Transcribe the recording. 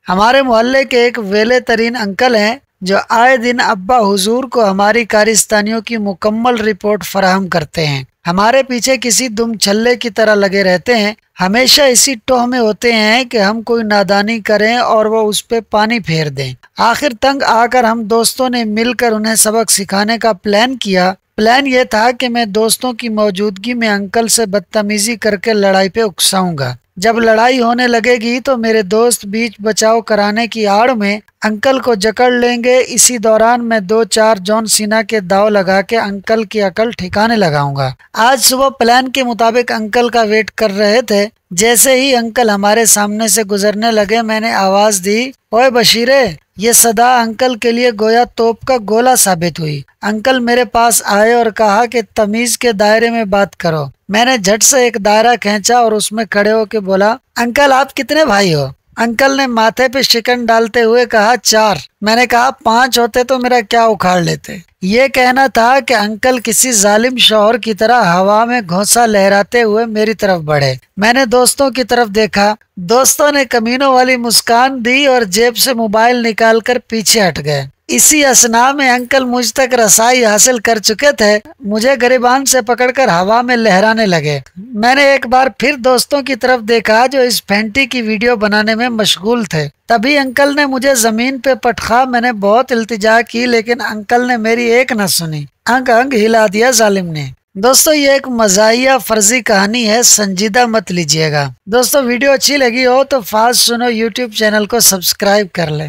हमारे मोहल्ले के एक वेले तरीन अंकल हैं जो आए दिन अब्बा हुजूर को हमारी कारिस्तानियों की मुकम्मल रिपोर्ट फराहम करते हैं। हमारे पीछे किसी दुम छल्ले की तरह लगे रहते हैं। हमेशा इसी टोह में होते हैं कि हम कोई नादानी करें और वो उस पे पानी फेर दें। आखिर तंग आकर हम दोस्तों ने मिलकर उन्हें सबक सिखाने का प्लान किया। प्लान ये था कि मैं दोस्तों की मौजूदगी में अंकल से बदतमीजी करके लड़ाई पे उकसाऊंगा। जब लड़ाई होने लगेगी तो मेरे दोस्त बीच बचाव कराने की आड़ में अंकल को जकड़ लेंगे। इसी दौरान मैं 2-4 जॉन सीना के दाव लगा के अंकल की अकल ठिकाने लगाऊंगा। आज सुबह प्लान के मुताबिक अंकल का वेट कर रहे थे। जैसे ही अंकल हमारे सामने से गुजरने लगे मैंने आवाज दी, ओए बशीरे। ये सदा अंकल के लिए गोया तोप का गोला साबित हुई। अंकल मेरे पास आए और कहा कि तमीज के दायरे में बात करो। मैंने झट से एक दायरा खींचा और उसमें खड़े होकर बोला, अंकल आप कितने भाई हो? अंकल ने माथे पे शिकन डालते हुए कहा, 4। मैंने कहा 5 होते तो मेरा क्या उखाड़ लेते। ये कहना था कि अंकल किसी जालिम शौहर की तरह हवा में घोंसा लहराते हुए मेरी तरफ बढ़े। मैंने दोस्तों की तरफ देखा। दोस्तों ने कमीनों वाली मुस्कान दी और जेब से मोबाइल निकालकर पीछे हट गए। इसी असना में अंकल मुझ तक रसाई हासिल कर चुके थे। मुझे गरिबान से पकड़कर हवा में लहराने लगे। मैंने एक बार फिर दोस्तों की तरफ देखा जो इस फैंटी की वीडियो बनाने में मशगूल थे। तभी अंकल ने मुझे जमीन पे पटखा। मैंने बहुत इल्तिजा की लेकिन अंकल ने मेरी एक न सुनी। अंग अंग हिला दिया जालिम ने। दोस्तों ये एक मजाहिया फर्जी कहानी है, संजीदा मत लीजिएगा। दोस्तों वीडियो अच्छी लगी हो तो फास्ट सुनो यूट्यूब चैनल को सब्सक्राइब कर ले।